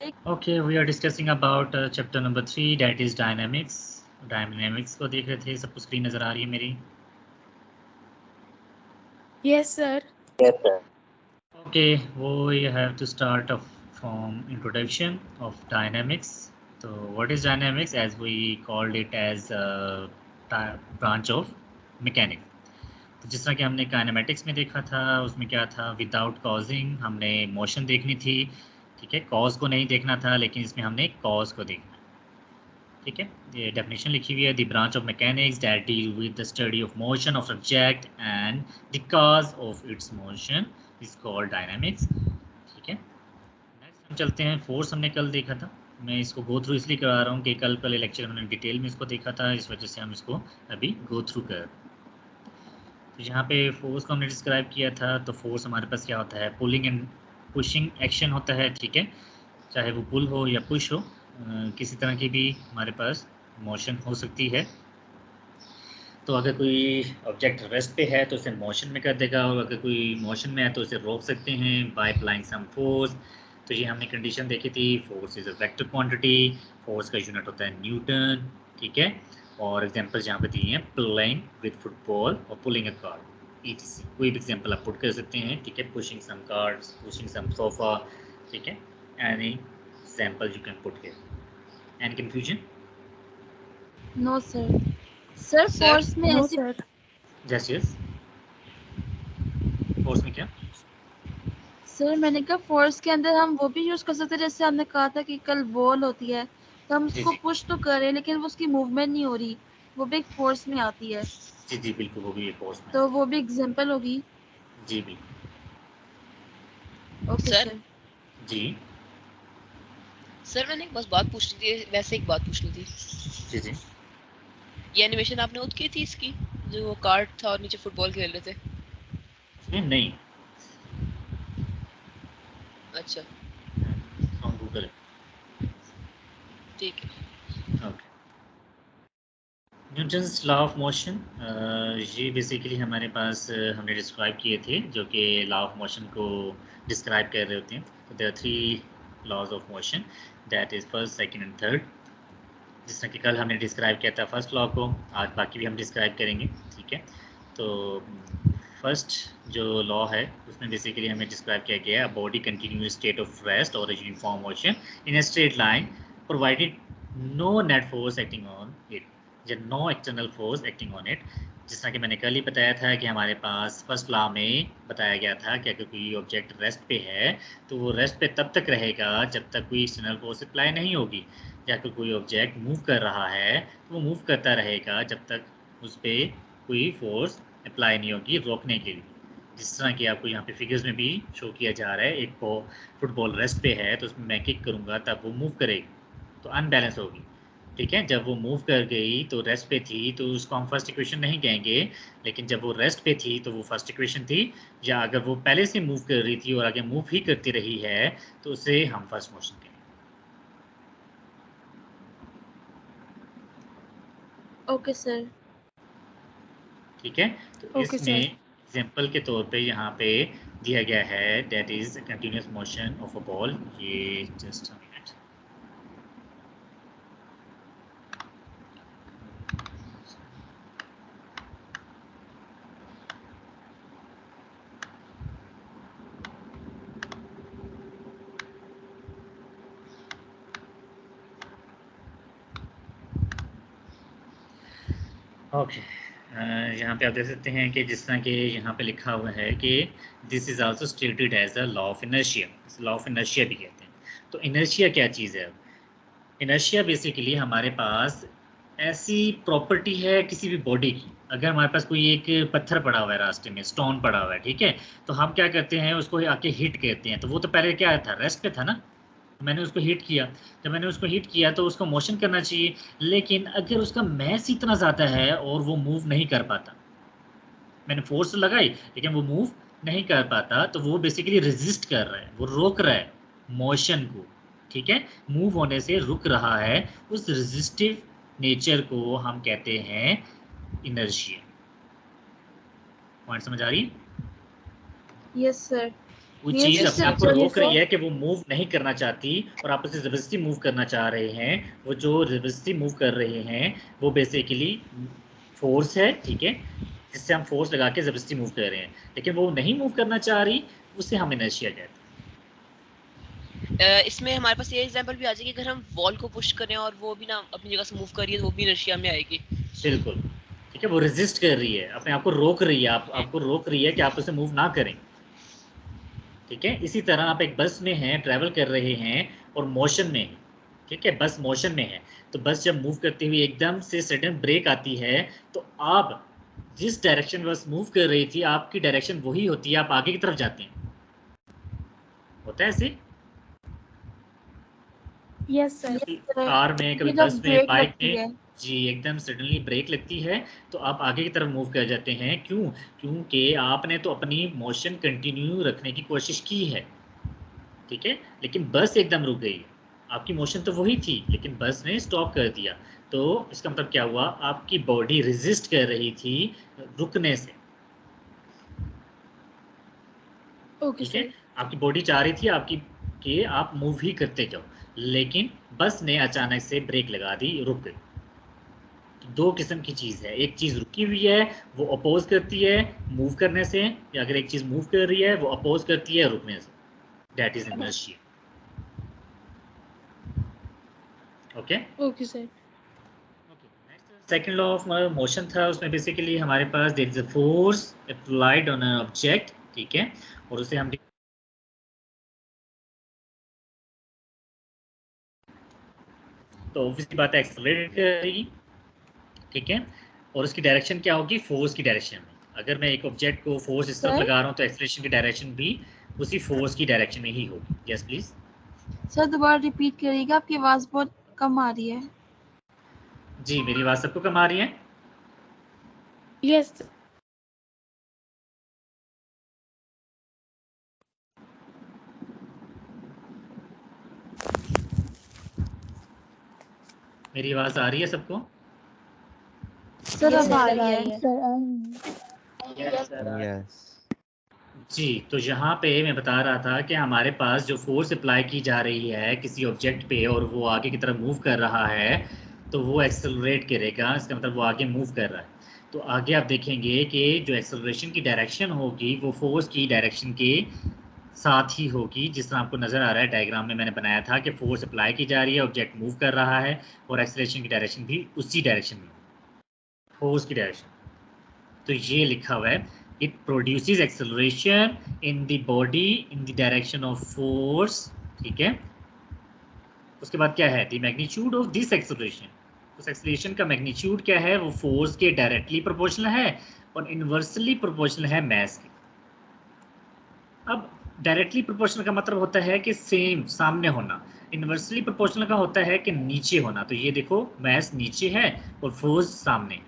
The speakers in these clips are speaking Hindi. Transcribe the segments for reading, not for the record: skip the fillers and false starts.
Okay, we are discussing about chapter number 3, that is dynamics. Dynamics को देख रहे थे, सबको स्क्रीन नजर आ रही है मेरी? Yes, sir. Yes, sir. Okay, we have to start off from introduction of dynamics. So, what is dynamics? As we called it as a branch of mechanics. तो जिस तरह कि हमने काइनेमेटिक्स में देखा था, उसमें क्या था, विदाउट कॉजिंग हमने मोशन देखनी थी, ठीक है, कॉज को नहीं देखना था, लेकिन इसमें हमने कॉज को देखना, ठीक है। ये डेफिनेशन लिखी हुई है, the branch of mechanics that deal with the study of motion of subject and the cause of its motion is called dynamics, ठीक है। नेक्स्ट हम चलते हैं, फोर्स हमने कल देखा था। मैं इसको गो थ्रू इसलिए करा रहा हूँ कि कल लेक्चर में हमने डिटेल में इसको देखा था, इस वजह से हम इसको अभी गो थ्रू कर। तो यहाँ पे फोर्स को हमने डिस्क्राइब किया था, तो फोर्स हमारे पास क्या होता है, पुलिंग एंड पुशिंग एक्शन होता है, ठीक है। चाहे वो पुल हो या पुश हो, किसी तरह की भी हमारे पास मोशन हो सकती है। तो अगर कोई ऑब्जेक्ट रेस्ट पे है तो उसे मोशन में कर देगा, और अगर कोई मोशन में है तो उसे रोक सकते हैं बाय अप्लाइंग सम फोर्स। तो ये हमने कंडीशन देखी थी, force is a vector quantity, force का यूनिट होता है न्यूटन, ठीक है। और एग्जांपल्स यहाँ पे दिए हैं, प्लेइंग विद फुटबॉल और पुलिंग अ कार, ईटीसी। कोई भी एग्जांपल आप पुट कर सकते हैं, ठीक है, पुशिंग सम कार्स, पुशिंग सम सोफा, ठीक है, any example you can put here. Any confusion? No, sir. Sir, force में No, ऐसी sir. यस यस, फोर्स में क्या? सर मैंने कहा फोर्स के अंदर हम वो भी यूज कर सकते हैं, जैसे हमने कहा था कि कल बॉल होती है तो हम जी उसको जी पुश तो कर रहे हैं लेकिन वो उसकी मूवमेंट नहीं हो रही, वो भी एक फोर्स में आती है, जी जी, बिल्कुल, वो भी एक फोर्स में तो आती वो भी एग्जांपल होगी। है। जी बिल्कुल। Okay sir sir. जी सर मैंने एक बस बात पूछनी थी, वैसे एक बात पूछनी थी। जी जी। ये एनिमेशन आपने खुद की थी इसकी, जो वो कार्ड था और नीचे फुटबॉल खेल रहे थे? नहीं, अच्छा फ्रॉम गूगल। ठीक है। Okay, Newton's law of motion, ये बेसिकली हमारे पास हमने डिस्क्राइब किए थे, जो कि लॉ ऑफ मोशन को डिस्क्राइब कर रहे होते हैं। तो there are 3 laws of motion, that is first, second and third. जिस तरह कि कल हमने डिस्क्राइब किया था फर्स्ट लॉ को, आज बाकी भी हम डिस्क्राइब करेंगे, ठीक है। तो फर्स्ट जो लॉ है उसमें बेसिकली हमें डिस्क्राइब किया गया है, body continues state of rest और uniform motion in a straight line provided no net force acting on it, या no external force acting on it. जिस तरह कि मैंने कल ही बताया था कि हमारे पास फर्स्ट लॉ में बताया गया था कि अगर कोई ऑब्जेक्ट रेस्ट पे है तो वो रेस्ट पे तब तक रहेगा जब तक कोई एक्सटर्नल फोर्स अप्लाई नहीं होगी, या फिर कोई ऑब्जेक्ट मूव कर रहा है तो वो मूव करता रहेगा जब तक उस पर कोई फोर्स अप्लाई नहीं होगी रोकने के लिए। जिस तरह कि आपको यहाँ पे फिगर्स में भी शो किया जा रहा है, एक को फुटबॉल रेस्ट पे है तो उसमें मैं किक करूँगा तब वो मूव करेगी, तो अनबैलेंस होगी, ठीक है। जब वो मूव कर गई तो रेस्ट पे थी, तो उसको हम फर्स्ट इक्वेशन नहीं कहेंगे, लेकिन जब वो रेस्ट पे थी तो वो फर्स्ट इक्वेशन थी। या अगर वो पहले से मूव कर रही थी और आगे मूव ही करती रही है तो उसे हम फर्स्ट मोशन कहेंगे, ओके सर। ठीक है। तो ओके इसमें सर। एग्जाम्पल के तौर पे यहाँ पे दिया गया है, that is continuous motion of a ball. ये जस्ट अ मिनट, ओके। यहाँ पे आप देख सकते हैं कि जिस तरह के यहाँ पे लिखा हुआ है कि this is also stated as a law of inertia, law of inertia भी कहते हैं। तो इनर्शिया क्या चीज़ है? इनर्शिया बेसिकली हमारे पास ऐसी प्रॉपर्टी है किसी भी बॉडी की, अगर हमारे पास कोई एक पत्थर पड़ा हुआ है रास्ते में, स्टोन पड़ा हुआ है, ठीक है, तो हम क्या करते हैं, उसको आके हिट कहते हैं। तो वो तो पहले क्या था, रेस्ट पे था ना, तो मैंने उसको हिट किया। जब मैंने उसको हिट किया तो उसको मोशन करना चाहिए, लेकिन अगर उसका मैस इतना ज़्यादा है और वो मूव नहीं कर पाता, मैंने फोर्स लगाई लेकिन वो मूव नहीं कर पाता, तो वो बेसिकली रेजिस्ट कर रहा है, वो रोक रहा है मोशन को, ठीक है, मूव होने से रुक रहा है। उस रेजिस्टिव नेचर को हम कहते हैं इनर्शिया। पॉइंट समझ आ रही है? Yes sir. वो ये चीज अपने आप को चलिए रोक रही सर। है कि वो मूव नहीं करना चाहती और आप उसे जबरदस्ती मूव करना चाह रहे हैं। वो जो जबरदस्ती मूव कर रहे हैं वो बेसिकली फोर्स है, ठीक है, जिससे हम फोर्स लगा के जबरदस्ती मूव कर रहे हैं। लेकिन वो नहीं मूव करना चाह रही, उसे हम इनर्शिया कहते इसमें हमारे पास ये एग्जांपल भी आ जाएगी, अगर हम वॉल को पुश करें और वो भी ना अपनी जगह से मूव कर रही है तो वो भी इनर्शिया में आएगी। हैं। बिल्कुल, ठीक है, वो रेजिस्ट कर रही है, अपने आप को रोक रही है, आपको रोक रही है कि आप उसे मूव ना करें। ठीक है, इसी तरह आप एक बस में हैं, ट्रैवल कर रहे हैं और मोशन में हैं, ठीक है, बस मोशन में है। तो बस जब मूव करती हुई एकदम से सडन ब्रेक आती है, तो आप जिस डायरेक्शन में बस मूव कर रही थी, आपकी डायरेक्शन वही होती है, आप आगे की तरफ जाते हैं। होता है ऐसे, यस सर। कभी कार में, कभी ये जब बस में, ब्रेक बाइक लगती में। है। जी, एकदम सडनली ब्रेक लगती है तो आप आगे की तरफ मूव कर जाते हैं। क्यों? क्योंकि आपने तो अपनी मोशन कंटिन्यू रखने की कोशिश की है, ठीक है, लेकिन बस एकदम रुक गई। आपकी मोशन तो वही थी, लेकिन बस ने स्टॉप कर दिया। तो इसका मतलब क्या हुआ? आपकी बॉडी रेजिस्ट कर रही थी रुकने से, ओके ठीक है। सर। आपकी बॉडी चाह रही थी आपकी कि आप मूव ही करते जाओ, लेकिन बस ने अचानक से ब्रेक लगा दी, रुक गई। तो दो किस्म की चीज़ है, एक चीज़ रुकी हुई है, वो अपोज करती है मूव करने से, या अगर एक चीज़ मूव कर रही है वो अपोज करती है रुकने से। That is inertia. Okay, okay sir. Second law of motion था, उसमें बेसिकली हमारे पास there is a force applied on an object, ठीक है, और उसे हम तो ऑब्वियसली बात है एक्सेलरेट करेगी, ठीक है, और उसकी डायरेक्शन क्या होगी? फोर्स की डायरेक्शन में। अगर मैं एक ऑब्जेक्ट को फोर्स इस तरफ सर लगा रहा हूँ तो एक्सेलरेशन की डायरेक्शन भी उसी फोर्स की डायरेक्शन में ही होगी। Yes please. सर दोबारा रिपीट करिएगा, आपकी आवाज़ बहुत कम आ रही है। जी, मेरी आवाज़ सबको कम आ रही है? यस। मेरी आवाज़ आ रही है सबको? सर अब आ रही है। यस। जी, तो यहाँ पे मैं बता रहा था कि हमारे पास जो फोर्स अप्लाई की जा रही है किसी ऑब्जेक्ट पे और वो आगे की तरफ मूव कर रहा है, तो वो एक्सेलरेट करेगा, इसका मतलब वो आगे मूव कर रहा है। तो आगे आप देखेंगे कि जो एक्सेलरेशन की डायरेक्शन होगी वो फोर्स की डायरेक्शन के साथ ही होगी। जिस तरह आपको नज़र आ रहा है डायग्राम में मैंने बनाया था कि फोर्स अप्लाई की जा रही है, ऑब्जेक्ट मूव कर रहा है और एक्सेलरेशन की डायरेक्शन भी उसी डायरेक्शन में, फोर्स की डायरेक्शन। तो ये लिखा हुआ है, it produces acceleration in the body in the direction of force, ठीक है। उसके बाद क्या है? The magnitude of this acceleration, उस एक्सेलरेशन का मैग्नीट्यूड क्या है? वो फोर्स के डायरेक्टली प्रोपोर्शनल है और इनवर्सली प्रोपोर्शनल है मास के। अब डायरेक्टली प्रोपोर्शनल का मतलब होता है कि सेम, सामने होना। इनवर्सली प्रोपोर्शनल का होता है कि नीचे होना। तो ये देखो, मास नीचे है और फोर्स सामने है।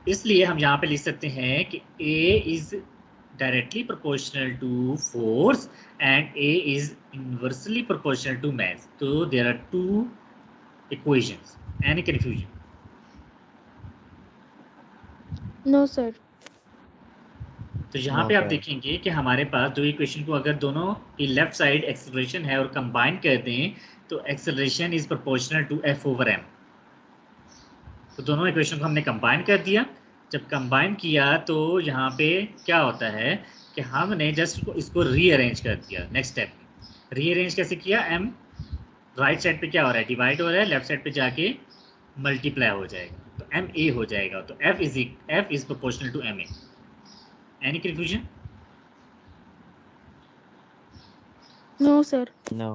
इसलिए हम यहाँ पे लिख सकते हैं कि A is directly proportional to force and A is inversely proportional to mass. तो there are two equations. Any confusion? No sir. तो यहाँ नो पे आप सर। देखेंगे कि हमारे पास दो इक्वेशन को अगर दोनों की लेफ्ट साइड एक्सेलरेशन है और कंबाइन कर दें तो acceleration is proportional to F over M। तो दोनों इक्वेशन को हमने कंबाइन कर दिया। जब कंबाइन किया तो यहाँ पे क्या होता है कि हमने जस्ट इसको रीअरेंज कर दिया। नेक्स्ट स्टेप में रीअरेंज कैसे किया? M राइट साइड पे क्या हो रहा है? डिवाइड हो रहा है, लेफ्ट साइड पे जाके मल्टीप्लाई हो जाएगा, तो एम ए हो जाएगा। तो F is proportional to M A. Any confusion? No sir. No.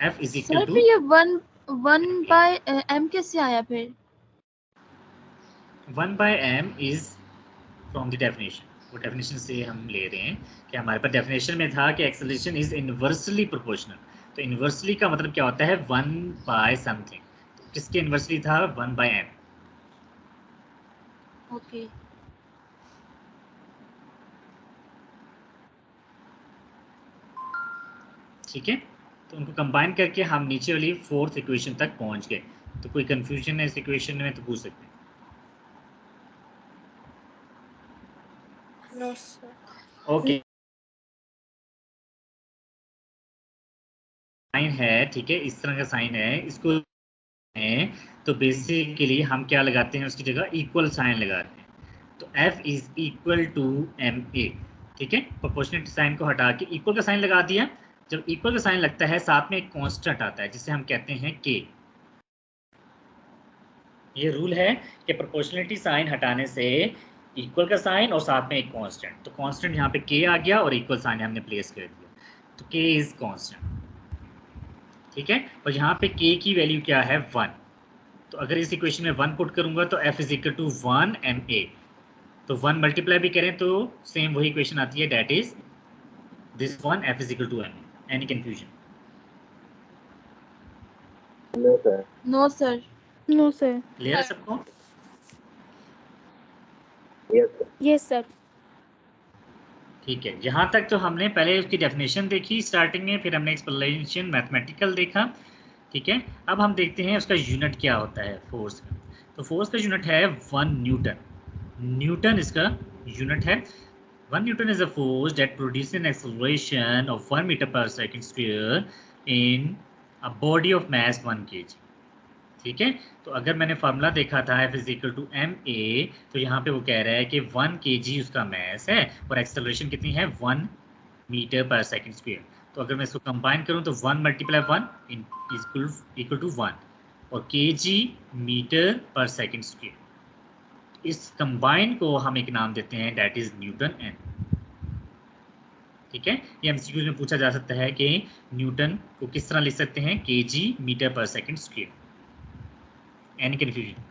F is equal sir to फिर ये वन वन बाय एम कैसे आया फिर? 1/m is from the definition. वो डेफिनेशन से हम ले रहे हैं कि हमारे पास डेफिनेशन में था कि एक्सेलरेशन इज इनवर्सली प्रोपोर्शनल। तो इनवर्सली का मतलब क्या होता है? 1 by समथिंग। तो किसके इनवर्सली था? 1/m। ओके। ठीक है, तो उनको कंबाइन करके हम नीचे वाली फोर्थ इक्वेशन तक पहुंच गए। तो कोई कंफ्यूजन है इस इक्वेशन में तो पूछ सकते हैं। No sir. ओके, साइन है, ठीक है, इस तरह का साइन है, इसको है तो बेसिकली हम क्या लगाते हैं उसकी जगह इक्वल साइन लगाते हैं, तो F is equal to MA, ठीक है। प्रोपोर्शनल साइन को हटा के इक्वल का साइन लगा दिया। जब इक्वल का साइन लगता है साथ में एक कांस्टेंट आता है जिसे हम कहते हैं K। ये रूल है कि प्रोपोर्शनलिटी साइन हटाने से इक्वल का साइन और साथ में एक कांस्टेंट, तो कांस्टेंट यहाँ पे K आ गया और इक्वल साइन हमने प्लेस कर दिया, तो K इज कांस्टेंट, ठीक है। और यहाँ पे K की वैल्यू क्या है 1, तो अगर इस इक्वेशन में 1 पुट करूंगा तो F is equal to 1 MA, तो 1 मल्टीप्लाई भी करें तो सेम वही इक्वेशन आती है, that is this one F is equal to MA। Any confusion? No sir. No sir. No sir. Clear है सबको? Yes sir. Yes sir. ठीक है, यहाँ तक तो हमने पहले उसकी डेफिनेशन देखी स्टार्टिंग में, फिर हमने एक्सप्लेनेशन मैथमेटिकल देखा, ठीक है। अब हम देखते हैं उसका यूनिट क्या होता है फोर्स का। तो फोर्स का यूनिट है 1 न्यूटन, न्यूटन इसका यूनिट है। 1 newton is a force that produces an acceleration of 1 metre per second square in a body of mass 1 kg, ठीक है। तो अगर मैंने फार्मूला देखा था F is equal to MA, तो यहाँ पे वो कह रहा है कि 1 kg उसका मास है और एक्सेलरेशन कितनी है 1 मीटर पर सेकंड स्क्वायर। तो अगर मैं इसको कंबाइन करूँ तो 1 मल्टीप्लाई 1 इक्वल टू 1 और kg metre per second square. इस कंबाइन को हम एक नाम देते हैं, दैट इज न्यूटन एन, ठीक है। ये एमसीक्यू में पूछा जा सकता है कि न्यूटन को किस तरह लिख सकते हैं, kg metre per second square. Any confusion?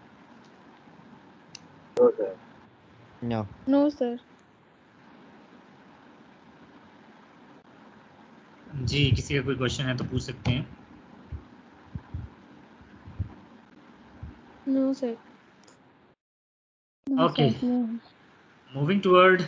No sir. No. No sir. जी, किसी का कोई क्वेश्चन है तो पूछ सकते हैं। No sir. Okay, moving toward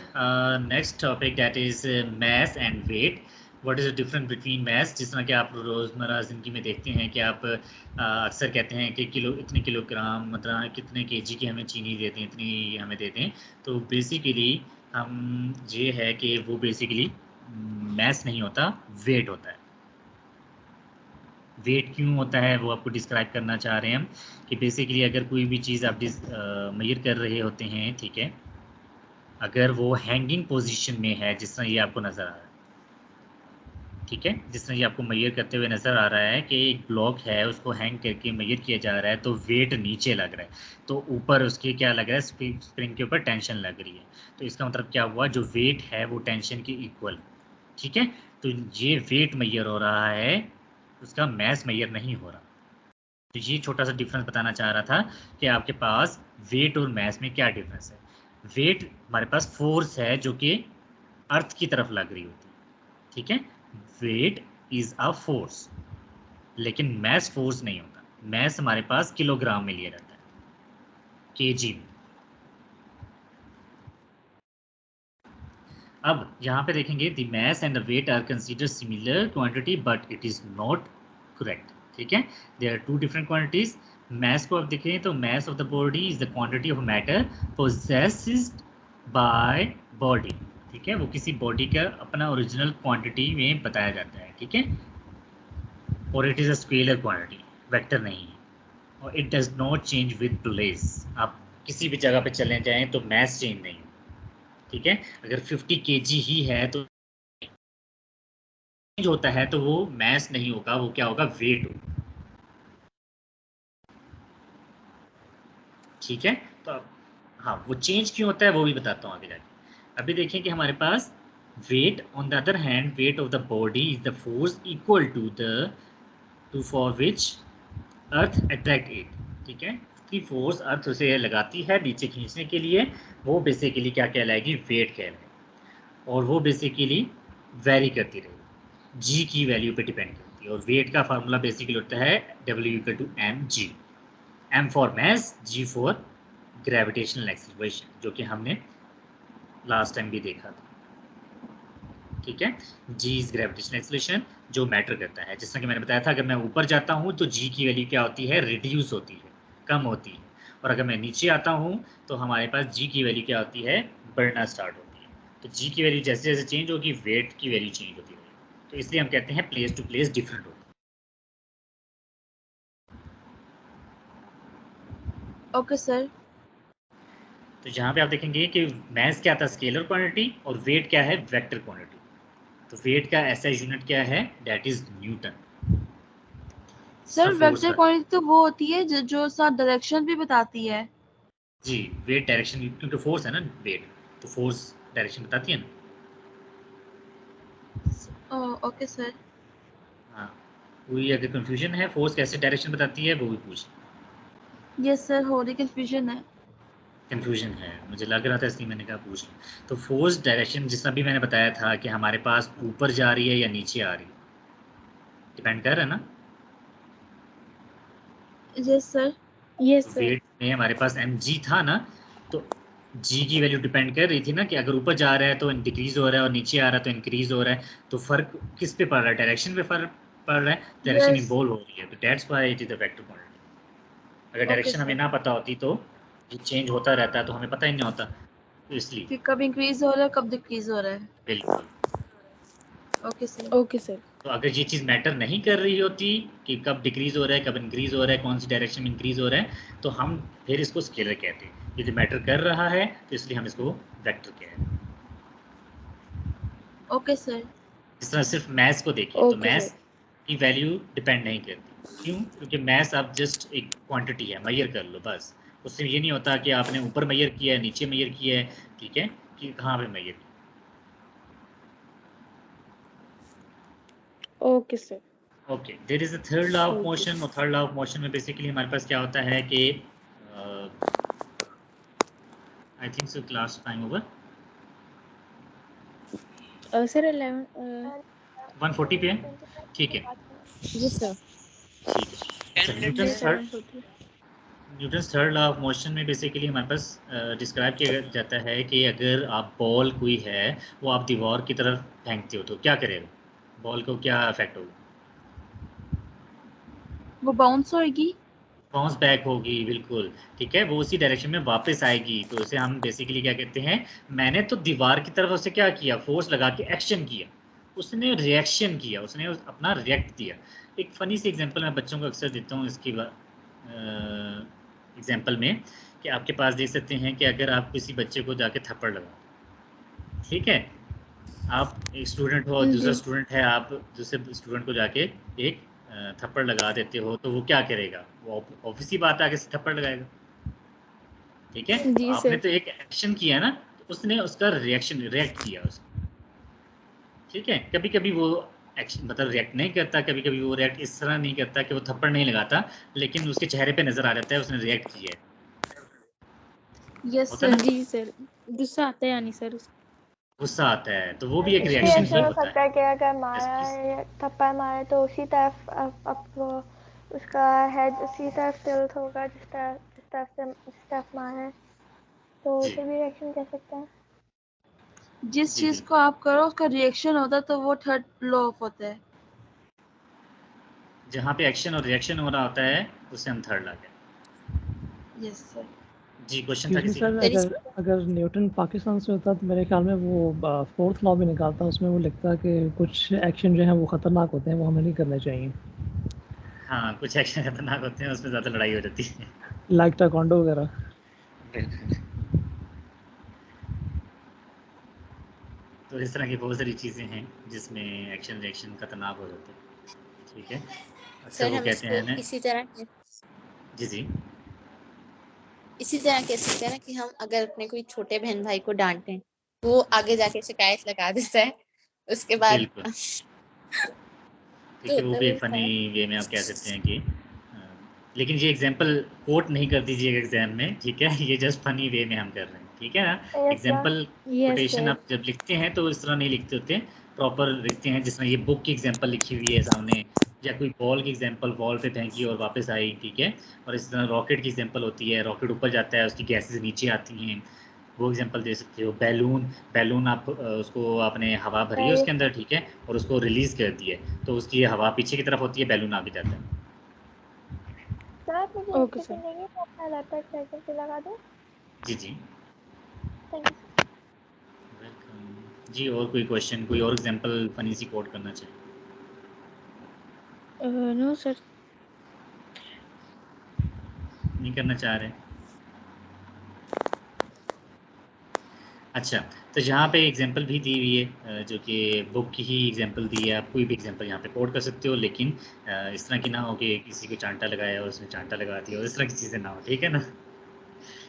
next topic, that is mass and weight. What is the difference between mass? जिस तरह कि आप रोज़मर्रा ज़िंदगी में देखते हैं कि आप अक्सर कहते हैं कि इतने किलोग्राम, मतलब कितने केजी की हमें चीनी देते हैं, इतनी हमें देते हैं। तो बेसिकली हम ये है कि वो बेसिकली मैस नहीं होता, वेट होता है। वेट क्यों होता है वो आपको डिस्क्राइब करना चाह रहे हैं हम, कि बेसिकली अगर कोई भी चीज़ आप मेजर कर रहे होते हैं, ठीक है, अगर वो हैंगिंग पोजीशन में है, जिस तरह ये आपको नज़र आ रहा है, ठीक है, जिस तरह ये आपको मेजर करते हुए नज़र आ रहा है कि एक ब्लॉक है उसको हैंग करके मेजर किया जा रहा है, तो वेट नीचे लग रहा है, तो ऊपर उसके क्या लग रहा है, स्प्रिंग के ऊपर टेंशन लग रही है। तो इसका मतलब क्या हुआ, जो वेट है वो टेंशन के इक्वल, ठीक है। तो ये वेट मेजर हो रहा है, उसका मैस मेजर नहीं हो रहा। तो ये छोटा सा डिफरेंस बताना चाह रहा था कि आपके पास वेट और मैस में क्या डिफरेंस है। वेट हमारे पास फोर्स है जो कि अर्थ की तरफ लग रही होती है, ठीक है। वेट इज अ फोर्स, लेकिन मैस फोर्स नहीं होता। मैस हमारे पास किलोग्राम में लिया जाता है, केजी में। अब यहाँ पे देखेंगे, the mass and the weight are consider similar quantity but it is not correct, ठीक है। There are two different quantities. Mass को आप देखें तो mass of the body is the quantity of matter possessed by body, ठीक है। वो किसी बॉडी का अपना ओरिजिनल क्वांटिटी में बताया जाता है, ठीक है। और it is a scalar quantity, vector नहीं है। और it does not change with place. आप किसी भी जगह पे चले जाएं तो मैस चेंज नहीं है, ठीक है। अगर 50 kg ही है तो चेंज होता है, तो वो मैस नहीं होगा, वो क्या होगा, वेट होगा, ठीक है। तो हाँ, वो चेंज क्यों होता है वो भी बताता हूँ आगे जाके। अभी देखिए कि हमारे पास weight, on the other hand weight of the body is the force equal to for which earth attract it, ठीक है। की फोर्स अर्थ उसे लगाती है नीचे खींचने के लिए, वो बेसिकली क्या कहलाएगी, वेट कहलाएगी। और वो बेसिकली वेरी करती रहेगी, जी की वैल्यू पे डिपेंड करती है। और वेट का फार्मूला बेसिकली होता है W=mg, m for mass, g for gravitational acceleration, जो कि हमने लास्ट टाइम भी देखा था, ठीक है। जी इज ग्रेविटेशनल एक्सेलरेशन, जो मैटर करता है। जिस तरह कि मैंने बताया था, अगर मैं ऊपर जाता हूँ तो जी की वैल्यू क्या होती है, रिड्यूस होती है, कम होती है। और अगर मैं नीचे आता हूँ तो हमारे पास जी की वैल्यू क्या होती है, बढ़ना स्टार्ट होती है। तो जी की वैल्यू जैसे जैसे चेंज होगी वेट की वैल्यू चेंज होती रहेगी, तो इसलिए हम कहते हैं प्लेस टू प्लेस डिफरेंट होता ओके सर। है। तो यहाँ पे आप देखेंगे कि मैस क्या था, स्केलर क्वांटिटी, और वेट क्या है, वेक्टर क्वांटिटी। तो वेट का ऐसा यूनिट क्या है, that is Newton. Sir force vector का, क्वांटिटी तो वो होती है जो साथ डायरेक्शन भी बताती है। जी वेट डायरेक्शन, क्योंकि फोर्स है ना वेट, तो फोर्स डायरेक्शन बताती है ना। Okay sir. हाँ, कोई अगर कंफ्यूजन है फोर्स कैसे डायरेक्शन बताती है वो भी पूछ। यस सर, हो रही कंफ्यूजन है। कंफ्यूजन है, मुझे लग रहा था इसलिए मैंने कहा पूछ लूं। तो फोर्स डायरेक्शन जिस भी मैंने बताया था कि हमारे पास ऊपर जा रही है या नीचे आ रही है, डिपेंड कर रहा है ना। Yes sir. तो वेट में हमारे पास mg था ना, तो g की वैल्यू डिपेंड कर रही थी ना कि अगर ऊपर जा रहा है तो डिक्रीज हो रहा है और नीचे आ रहा है तो इंक्रीज हो रहा है। तो फर्क किस पे पड़ रहा है, डायरेक्शन पे फर्क पड़ रहा है, डायरेक्शन यस। इन्वॉल्व हो रही है, तो that's why it is the vector quantity. अगर ओके डायरेक्शन हमें सर, ना पता होती तो ये चेंज होता रहता है तो हमें पता ही नहीं होता, तो इसलिए। कि कब इंक्रीज हो रहा है कब डिक्रीज हो रहा है। बिल्कुल। Okay sir. Okay sir. तो अगर ये चीज़ मैटर नहीं कर रही होती कि कब डिक्रीज हो रहा है कब इंक्रीज हो रहा है कौन सी डायरेक्शन में इंक्रीज हो रहा है, तो हम फिर इसको स्केलर कहते हैं। ये जो मैटर कर रहा है तो इसलिए हम इसको वेक्टर कहते हैं। Okay sir. इस तरह सिर्फ मैथ्स को देखिए तो ओके मैथ्स सर। की वैल्यू डिपेंड नहीं करती। क्यों? क्योंकि मैथ्स आप जस्ट एक क्वांटिटी है, मैयर कर लो बस। उससे ये नहीं होता कि आपने ऊपर मैयर किया है नीचे मैयर किया है, ठीक है, कि कहाँ पे मैयर किया। Okay sir. Okay, there is a third law of okay. Motion, और थर्ड लॉ ऑफ मोशन में बेसिकली हमारे पास क्या होता है कि I think so class time over sir 11 140 पे है, ठीक है। जी सर। ठीक है, अच्छा 10 मिनट्स जी है। Sir 140। Newton's third law of motion में बेसिकली हमारे पास डिस्क्राइब किया जाता है कि अगर आप बॉल कोई है वो आप दीवार की तरफ फेंकते हो तो क्या करेगा, बॉल को क्या इफेक्ट होगा, वो बाउंस होएगी। बाउंस बैक होगी, बिल्कुल ठीक है, वो उसी डायरेक्शन में वापस आएगी। तो उसे हम बेसिकली क्या कहते हैं, मैंने तो दीवार की तरफ उसे क्या किया, फोर्स लगा के एक्शन किया, उसने रिएक्शन किया, उसने अपना रिएक्ट दिया। एक फनी सी एग्जांपल मैं बच्चों को अक्सर देता हूँ इसकी एग्जांपल में, कि आपके पास देख सकते हैं कि अगर आप किसी बच्चे को जाके थप्पड़ लगा, ठीक है, आप एक स्टूडेंट हो और दूसरा जी स्टूडेंट है, आप दूसरे स्टूडेंट को जाके एक थप्पड़ लगा देते हो, तो वो क्या करेगा, वो ऑब्वियस सी बात है आगे से थप्पड़ लगाएगा, ठीक है। तो जी आपने सर। तो एक एक्शन किया ना, तो उसने उसका रिएक्शन रिएक्ट किया उसने, ठीक है। कभी कभी वो एक्शन मतलब रिएक्ट नहीं करता, कभी कभी वो रिएक्ट इस तरह नहीं करता कि वो थप्पड़ नहीं लगाता, लेकिन उसके चेहरे पे नजर आ जाता है उसने रिएक्ट किया है, यस होता है सर। ना, जी सर। गुस्सा आता है यानी सर उसको। गुस्सा आता है, तो वो भी एक भी रिएक्शन ऐसे ही हो होता सकता है। है कि अगर यस मारा प्लीज। है या थप्पड़ मारे तो उसी तरफ अब वो उसका हेड उसी तरफ टिल्ट होगा जिस तरफ मारा है, तो जी उसे भी रिएक्शन कह सकते हैं। जिस जी चीज को बिल्कुल। आप करो उसका रिएक्शन होता है तो वो थर्ड लॉ ऑफ होता है। जहाँ पे एक्शन और रिएक्शन हो रहा होता है उसे हम थर्ड ला गए। Yes sir. जी क्वेश्चन था एक्सक्यूज मी किसी का। सर, अगर अगर न्यूटन पाकिस्तान से होता तो मेरे ख्याल में वो फोर्थ लॉ भी निकालता, उसमें वो लिखता कि कुछ एक्शन जो है वो खतरनाक होते हैं, वो हमें नहीं करने चाहिए, हाँ, कुछ एक्शन खतरनाक होते हैं उसमें ज़्यादा लड़ाई हो जाती है। लाइक टाइकोंडो वगैरह। बिल्कुल। तो इस तरह की बहुत सारी चीज़ें हैं जिसमें एक्शन रिएक्शन खतरनाक हो जाते हैं, ठीक है। अक्सर सर वो हम कहते इसको हैं ना। जी जी। इसी तरह कह सकते हैं ना कि हम अगर अपने कोई छोटे बहन भाई को डांटें वो आगे जाके शिकायत लगा देता है उसके बाद बिल्कुल ठीक तो है, वो होता भी वो एक फ़नी था। वे में आप कह सकते हैं कि लेकिन ये एग्जांपल कोट नहीं कर दीजिएगा एग्जाम में, ठीक है। ये जस्ट फनी वे में हम कर रहे हैं, ठीक है ना। Yes sir. Example yes quotation sir. आप जब लिखते हैं तो इस तरह नहीं लिखते होते, प्रॉपर लिखते हैं, जिस तरह ये बुक की एग्जांपल लिखी हुई है सामने, या कोई बॉल की एग्जांपल वॉल पे फेंकी और वापस आई, ठीक है। और इस तरह रॉकेट की एग्जांपल होती है, रॉकेट ऊपर जाता है उसकी गैसेज नीचे आती हैं, वो एग्जांपल दे सकते हो। बैलून, बैलून आप उसको आपने हवा भरी है यस उसके अंदर, ठीक है, और उसको रिलीज़ कर दी है तो उसकी हवा पीछे की तरफ होती है, बैलून आगे जाता है। सर, आप मुझे एक ओके सर। सेकंड देंगे, मैं अपना लैपटॉप चार्जर पे लगा दूँ। जी जी, थैंक यू सर। वेलकम। जी और कोई क्वेश्चन, कोई और एग्जांपल फनी सी कोट करना चाहिए? No sir. नहीं करना चाह रहे? अच्छा, तो यहाँ पे एग्जांपल भी दी हुई है जो कि बुक की ही एग्जांपल दी है। आप कोई भी एग्जांपल यहाँ पे कोट कर सकते हो, लेकिन इस तरह की ना हो कि किसी को चांटा लगाया और उसने चांटा लगा दिया और इस तरह की चीज़ें ना हो, ठीक है ना?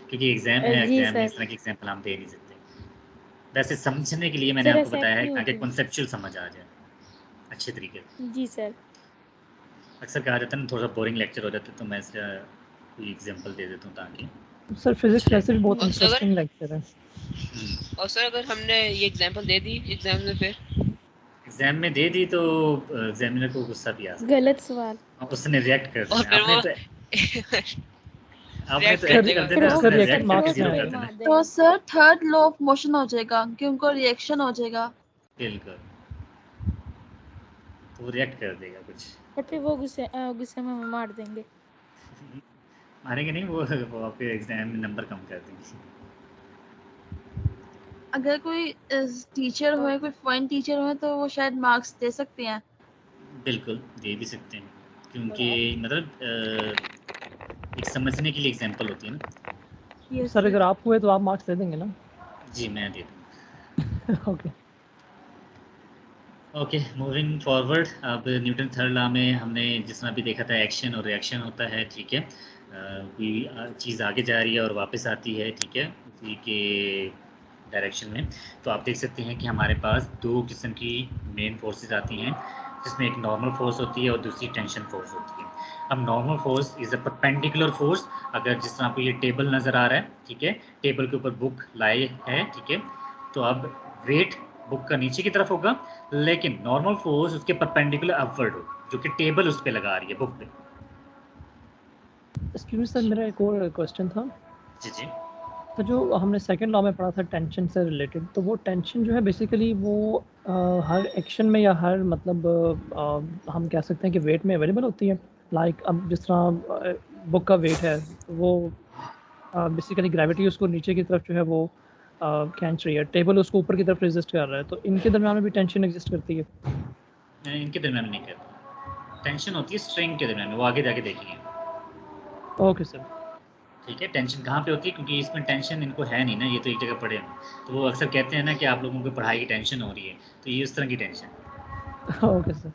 क्योंकि एग्जाम है, जी एग्जाम में सर। इस तरह की एग्जांपल हम दे नहीं सकते। वैसे समझने के लिए मैंने सर आपको ऐसे बताया एक्ट है नहीं ताकि होती। कॉन्सेप्चुअल समझ आ जाए अच्छे तरीके से। जी सर। अक्सर कहा जाता है ना थोड़ा सा बोरिंग लेक्चर हो जाता है, तो मैं इसका कोई एग्जांपल दे देता हूँ ताकि सर फिजिक्स वैसे भी बहुत और सर इंटरेस्टिंग लेक्चर है। और सर अगर हमने ये एग्जांपल दे दी एग्जाम में फिर एग्जाम में दे दी तो एग्जामिनर को गुस्सा भी आ सकता गलत सवाल। है, उसने रिएक्ट कर और देना। फिर आपने वो तो आपने रिएक्ट तो कर एक्ट देगा। कर फिर देना, वो सर उसने रिएक्ट रिएक्ट मार्क्स करके नहीं जीरो कर आएंगे। देना। तो sir third law of motion हो जाएगा कि उनको रिएक्शन हो जाएगा। बिल्कुल, तो वो रिएक्ट कर देगा कुछ। और फिर वो गुस्से में हमें मार देंगे। मारेंगे नहीं, वो आपके एग्जाम में नंबर कम कर देंगे। अगर कोई टीचर हो, कोई फॉरेन टीचर हो, तो वो शायद मार्क्स दे सकते हैं। बिल्कुल दे भी सकते हैं, क्योंकि मतलब एक समझने के लिए एग्जांपल होती है ना। ये सर अगर आप हुए तो आप मार्क्स दे देंगे ना? जी मैं दे दूँ। ओके। Okay, moving forward. अब न्यूटन थर्ड लॉ में हमने जिस तरह भी देखा था एक्शन और रिएक्शन होता है, ठीक है। कोई चीज़ आगे जा रही है और वापस आती है, ठीक है, उसी के डायरेक्शन में। तो आप देख सकते हैं कि हमारे पास दो किस्म की मेन फोर्सेस आती हैं, जिसमें एक नॉर्मल फोर्स होती है और दूसरी टेंशन फोर्स होती है। अब normal force is a perpendicular force. अगर जिस तरह आपको ये टेबल नज़र आ रहा है, ठीक है, टेबल के ऊपर बुक लाई है, ठीक है, तो अब वेट बुक का नीचे की तरफ होगा, लेकिन नॉर्मल फोर्स उसके परपेंडिकुलर अपवर्ड हो, जो कि टेबल उस पे लगा रही है, बुक पे। एक्सक्यूज सर, मेरा एक और क्वेश्चन था। जी जी। तो जो हमने सेकंड लॉ में पढ़ा था टेंशन से रिलेटेड, तो वो टेंशन जो है बेसिकली वो हर एक्शन में या हर मतलब हम कह सकते हैं कि वेट में अवेलेबल होती है। लाइक अब जिस तरह बुक का वेट है, तो वो बेसिकली ग्रेविटी उसको नीचे की तरफ जो है वो खींच रही है, टेबल उसको ऊपर की तरफ रेजिस्ट कर रहा है, तो इनके दरम्यान में भी टेंशन एग्जिस्ट करती है। इनके दरमियान में नहीं करती, टेंशन होती है स्ट्रिंग के दरमियान में, वो आगे जाके देखेंगे। Okay sir. ठीक है, टेंशन कहाँ पे होती है, क्योंकि इसमें टेंशन इनको है नहीं ना, ये तो एक जगह पड़े हैं। तो वो अक्सर कहते हैं ना कि आप लोगों को पढ़ाई की टेंशन हो रही है, तो ये उस तरह की टेंशन। Okay sir.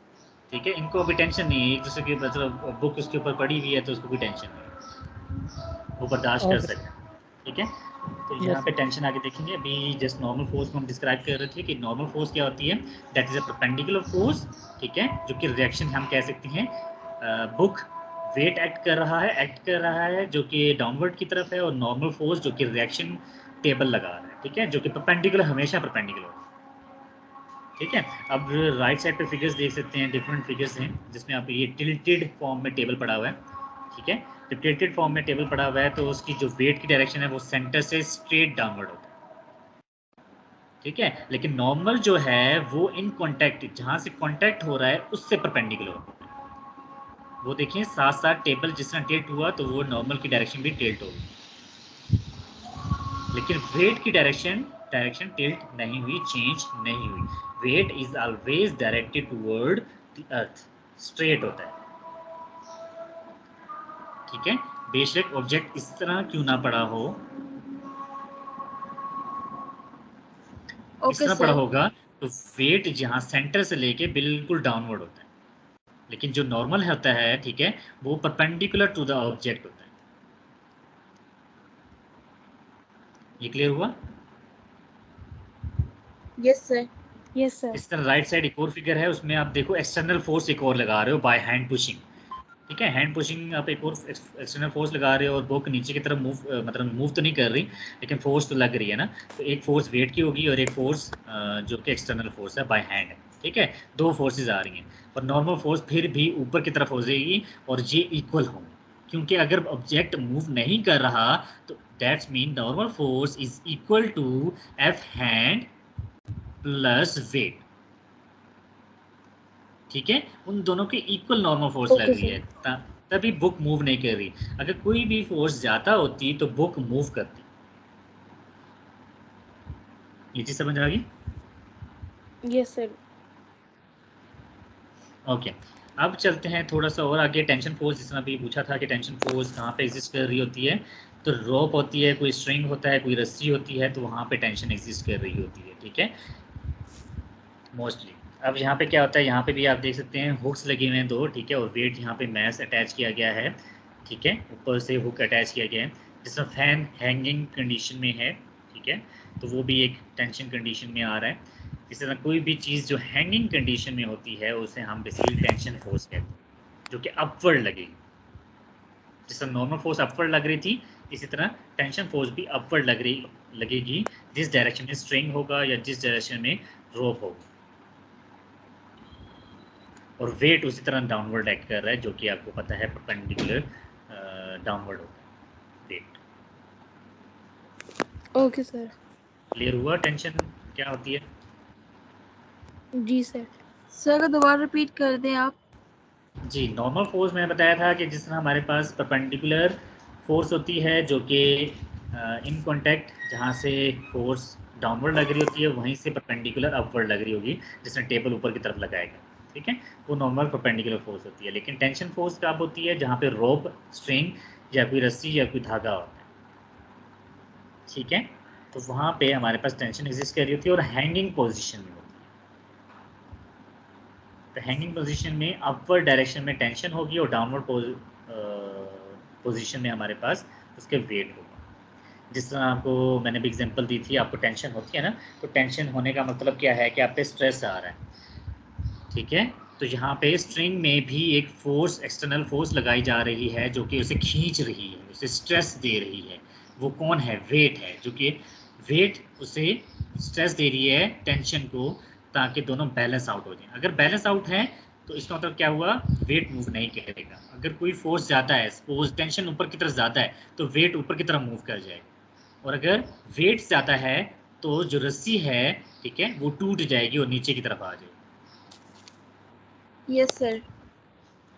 ठीक है, इनको अभी टेंशन नहीं है, एक दूसरे की मतलब बुक उसके ऊपर पड़ी हुई है तो उसको कोई टेंशन नहीं है, वो बर्दाश्त कर ओके सकते सर। हैं। ठीक है, तो यस यहाँ पे सर। टेंशन आगे देखेंगे। अभी जस्ट नॉर्मल फोर्स को हम डिस्क्राइब कर रहे थे कि नॉर्मल फोर्स क्या होती है, that is a perpendicular force, ठीक है, जो कि रिएक्शन हम कह सकते हैं। बुक वेट एक्ट कर रहा है जो कि डाउनवर्ड की तरफ है, और नॉर्मल फोर्स जो कि रिएक्शन टेबल लगा रहा है, ठीक है, जो कि परपेंडिकुलर, हमेशा परपेंडिकुलर। ठीक है, अब राइट साइड पे फिगर्स देख सकते हैं, डिफरेंट फिगर्स हैं जिसमें आप ये टिल्टेड फॉर्म में टेबल पड़ा हुआ है। ठीक है, जब टिल्टेड फॉर्म में टेबल पड़ा हुआ है तो उसकी जो वेट की डायरेक्शन है वो सेंटर से स्ट्रेट डाउनवर्ड होता है। ठीक है, लेकिन नॉर्मल जो है वो इन कॉन्टैक्ट, जहाँ से कॉन्टैक्ट हो रहा है उससे परपेंडिकुलर होता है। वो देखिए साथ साथ टेबल जिस तरह टिल्ट हुआ तो वो नॉर्मल की डायरेक्शन भी टिल्ट होगी, लेकिन वेट की डायरेक्शन टिल्ट नहीं हुई, चेंज नहीं हुई। Weight is always directed toward the earth, straight होता है। ठीक है, बेशक ऑब्जेक्ट इस तरह क्यों ना पड़ा हो, इस ओके तरह पड़ा सर। होगा, तो वेट जहाँ सेंटर से लेके बिल्कुल डाउनवर्ड होता है, लेकिन जो नॉर्मल होता है, ठीक है, वो परपेंडिकुलर टू द ऑब्जेक्ट होता है। ये क्लियर हुआ? Yes sir. Yes sir. इस तरह राइट साइड एक और फिगर है, उसमें आप देखो एक्सटर्नल फोर्स एक और लगा रहे हो बाय हैंड पुशिंग। ठीक है, हैंड पुशिंग आप एक और एक्सटर्नल फोर्स लगा रहे हो और बुक नीचे की तरफ मूव, मतलब मूव तो नहीं कर रही, लेकिन फोर्स तो लग रही है ना। तो एक फोर्स वेट की होगी और एक फोर्स जो कि एक्सटर्नल फोर्स है बाय हैंड। ठीक है, दो फोर्सेज आ रही हैं, और नॉर्मल फोर्स फिर भी ऊपर की तरफ हो जाएगी और ये इक्वल होंगे, क्योंकि अगर ऑब्जेक्ट मूव नहीं कर रहा तो that's mean normal force is equal to F hand plus weight. ठीक है, उन दोनों के इक्वल नॉर्मल फोर्स लग ओके रही सर। है, तभी बुक मूव नहीं कर रही। अगर कोई भी फोर्स ज़्यादा होती तो बुक मूव करती। ये चीज समझ आ गई? Yes sir. ओके, अब चलते हैं थोड़ा सा और आगे। टेंशन फोर्स, जिसने अभी पूछा था कि टेंशन फोर्स कहाँ पे एग्जिस्ट कर रही होती है, तो रोप होती है, कोई स्ट्रिंग होता है, कोई रस्सी होती है, तो वहाँ पे टेंशन एग्जिस्ट कर रही होती है, ठीक है, मोस्टली। अब यहाँ पे क्या होता है, यहाँ पे भी आप देख सकते हैं हुक्स लगे हुए हैं 2, ठीक है, और वेट यहाँ पे मैस अटैच किया गया है, ठीक है, ऊपर से हुक अटैच किया गया है। जिसमें फैन हैंगिंग कंडीशन में है, ठीक है, तो वो भी एक टेंशन कंडीशन में आ रहा है। इस तरह कोई भी चीज़ जो हैंगिंग कंडीशन में होती है उसे हम बेसिकली टेंशन फोर्स कहते हैं, जो कि अपवर्ड लगेगी। जिस तरह नॉर्मल फोर्स अपवर्ड लग रही थी, इसी तरह टेंशन फोर्स भी अपवर्ड लगेगी जिस डायरेक्शन में स्ट्रिंग होगा या जिस डायरेक्शन में रोप होगा। और वेट उसी तरह डाउनवर्ड एक्ट कर रहा है, जो कि आपको पता है परपेंडिकुलर डाउनवर्ड होता है वेट। Okay sir. क्लियर हुआ टेंशन क्या होती है? जी सर। सर दोबारा रिपीट कर दें आप। जी, नॉर्मल फोर्स मैंने बताया था कि जिस तरह हमारे पास परपेंडिकुलर फोर्स होती है, जो कि इन कॉन्टैक्ट जहाँ से फोर्स डाउनवर्ड लग रही होती है वहीं से परपेंडिकुलर अपवर्ड लग रही होगी, जिसमें टेबल ऊपर की तरफ लगाएगा, ठीक है, वो नॉर्मल परपेंडिकुलर फोर्स होती है। लेकिन टेंशन फोर्स कब होती है? जहाँ पे रोप, स्ट्रिंग या कोई रस्सी या कोई धागा होता है, ठीक है, तो वहाँ पे हमारे पास टेंशन एग्जिस्ट कर रही होती है और हैंगिंग पोजिशन में होती है। तो हैंगिंग पोजीशन में अपवर्ड डायरेक्शन में टेंशन होगी और डाउनवर्ड पोजीशन में हमारे पास उसके वेट होगा। जिस तरह आपको मैंने भी एग्जांपल दी थी, आपको टेंशन होती है ना, तो टेंशन होने का मतलब क्या है कि आप पे स्ट्रेस आ रहा है, ठीक है, तो यहाँ पे स्ट्रिंग में भी एक फोर्स, एक्सटर्नल फोर्स लगाई जा रही है जो कि उसे खींच रही है, उसे स्ट्रेस दे रही है। वो कौन है? वेट है, जो कि वेट उसे स्ट्रेस दे रही है टेंशन को, ताकि दोनों बैलेंस आउट हो जाए। अगर बैलेंस आउट है तो इसका मतलब क्या हुआ? वेट मूव नहीं करेगा। अगर कोई फोर्स ज़्यादा है, सपोज टेंशन ऊपर की तरफ ज़्यादा है, तो वेट ऊपर की तरफ मूव कर जाएगा, और अगर वेट ज़्यादा है तो जो रस्सी है, ठीक है, वो टूट जाएगी और नीचे की तरफ आ जाएगी। Yes sir.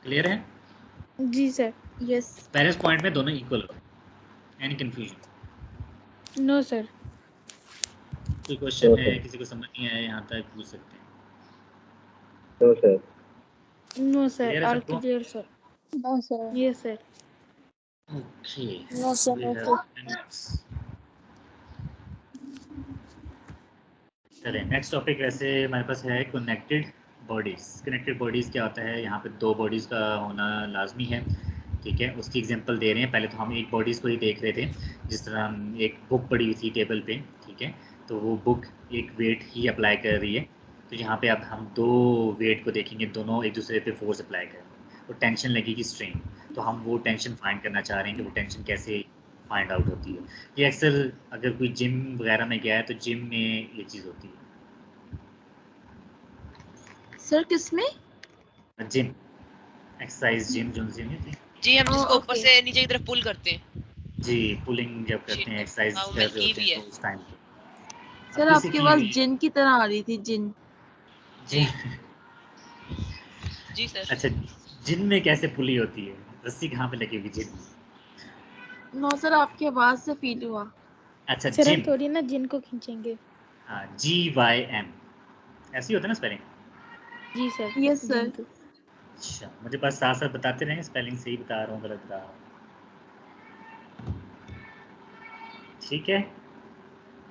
क्लियर है? जी सर। यस। बैलेंस पॉइंट में दोनों इक्वल हो, एनी कंफ्यूजन? No sir. कोई क्वेश्चन है, किसी को समझ नहीं आया यहाँ तक पूछ सकते हैं। No sir. No sir, Clear है ऑल सबको? Clear sir. No sir. Yes sir. Okay, no sir, we no have sir. 10 minutes. चलिए नेक्स्ट टॉपिक वैसे हमारे पास है कनेक्टेड बॉडीज़। कनेक्टेड बॉडीज़ क्या होता है? यहाँ पे 2 बॉडीज़ का होना लाजमी है, ठीक है, उसकी एग्जांपल दे रहे हैं। पहले तो हम एक बॉडीज़ को ही देख रहे थे, जिस तरह हम एक बुक पड़ी हुई थी टेबल पे, ठीक है, तो वो बुक एक वेट ही अप्लाई कर रही है। तो यहाँ पे अब हम 2 वेट को देखेंगे, दोनों एक दूसरे पे फोर्स अप्लाई कर रहे हैं, तो टेंशन लगेगी स्ट्रेन। तो हम वो टेंशन फाइंड करना चाह रहे हैं कि वो टेंशन कैसे फाइंड आउट होती है। ये अक्सर अगर कोई जिम वगैरह में गया है तो जिम में ये चीज़ होती है। सर किसमें? जिम, एक्सरसाइज जिम जो जिम होती है जी, हम जिसको ऊपर ओके। से नीचे की तरफ पुल करते हैं। जी, पुलिंग जब जी, करते हैं, एक्सरसाइज हाँ, वो कर मैंने रहे की होते भी हैं है। तो उस टाइम पे। सर अब किसी आपकी की आवाज भी जिन की तरह आ रही थी, जिन। जी जी सर। अच्छा, जिन में कैसे पुली होती है? रस्सी कहाँ पे लगी हुई जिन में? नो सर, आपकी आवाज से फील हुआ। अच्छा, सर हम जिम, थोड़ी ना जिन को खींचेंगे। हाँ, GYM ऐसी होता है ना स्पेलिंग? जी सर। यस जिन सर। को। अच्छा, मुझे बस साथ साथ बताते रहें, स्पेलिंग सही बता रहा हूँ गलत बता रहा हूँ, ठीक है,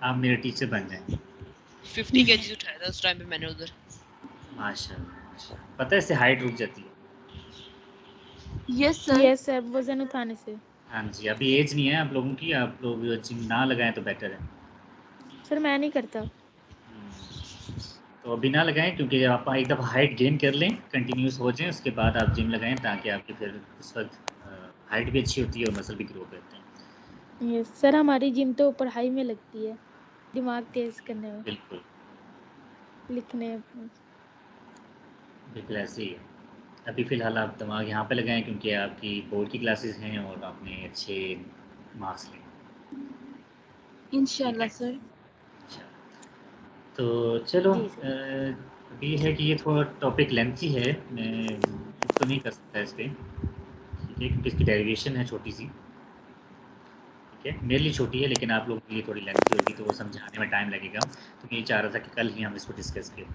आप मेरे टीचर बन जाएं। 50 केजीज उठाया था उस टाइम पे मैंने उधर। माशाल्लाह, पता है इससे हाइट रुक जाती है। Yes sir. यस सर, वजन उठाने से। हाँ जी, अभी एज नहीं है आप लोगों की, आप लोग जिम ना लगाएं तो बेटर है। सर मैं नहीं करता। तो अभी ना लगाएं, क्योंकि आप एक दफ़ा हाइट गेन कर लें, कंटिन्यूस हो जाएं, उसके बाद आप जिम लगाएं, ताकि आपकी फिर उस वक्त हाइट भी अच्छी होती है और मसल भी ग्रो करते हैं। यस सर, हमारी जिम तो पढ़ाई में लगती है, दिमाग तेज करने में, बिल्कुल लिखने में। बिल्कुल ऐसे ही है। अभी फ़िलहाल आप दिमाग यहाँ पे लगाएं, क्योंकि आपकी बोर्ड की क्लासेस हैं और आपने अच्छे मार्क्स लें, ठीक इंशाल्लाह है। सर। अच्छा, तो चलो जी सर। अभी है कि ये थोड़ा टॉपिक लेंथी है, मैं इसको नहीं कर सकता इस पर, ठीक है, क्योंकि इसकी डेरिवेशन है छोटी सी, ठीक है, मेरे लिए छोटी है लेकिन आप लोगों के लिए थोड़ी लेंथी होगी, तो वो समझाने में टाइम लगेगा, तो मैं ये चाह रहा था कि कल ही हम इसको डिस्कस करें,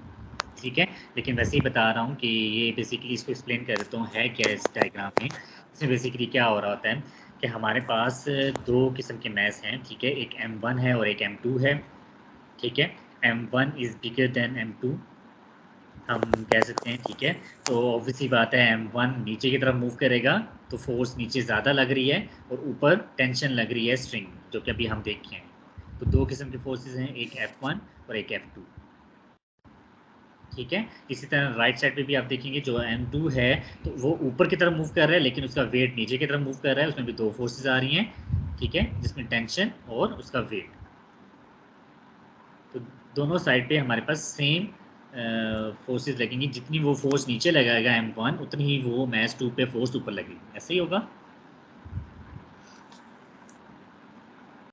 ठीक है। लेकिन वैसे ही बता रहा हूँ कि ये बेसिकली इसको एक्सप्लेन कर देता हूँ है क्या इस डायग्राम में। इसमें बेसिकली क्या हो रहा होता है कि हमारे पास दो किस्म के मैस हैं, ठीक है, एक M1 है और एक M2 है, ठीक है। M1 is bigger than M2 हम कह सकते हैं, ठीक है। तो ऑब्वियसली बात है M1 नीचे की तरफ मूव करेगा तो फोर्स नीचे ज़्यादा लग रही है और ऊपर टेंशन लग रही है स्ट्रिंग, जो कि अभी हम देखे हैं। तो दो किस्म के फोर्सेस हैं, एक F1 और एक F2, ठीक है। इसी तरह राइट साइड पे भी आप देखेंगे जो M2 है तो वो ऊपर की तरफ मूव कर रहा है लेकिन उसका वेट नीचे की तरफ मूव कर रहा है, उसमें भी दो फोर्सेस आ रही हैं, ठीक है, जिसमें टेंशन और उसका वेट। तो दोनों साइड पे हमारे पास सेम फोर्सेस लगेंगी, जितनी वो फोर्स नीचे लगाएगा M1 उतनी ही वो मैस 2 पे फोर्स ऊपर लगेगी, ऐसे ही होगा।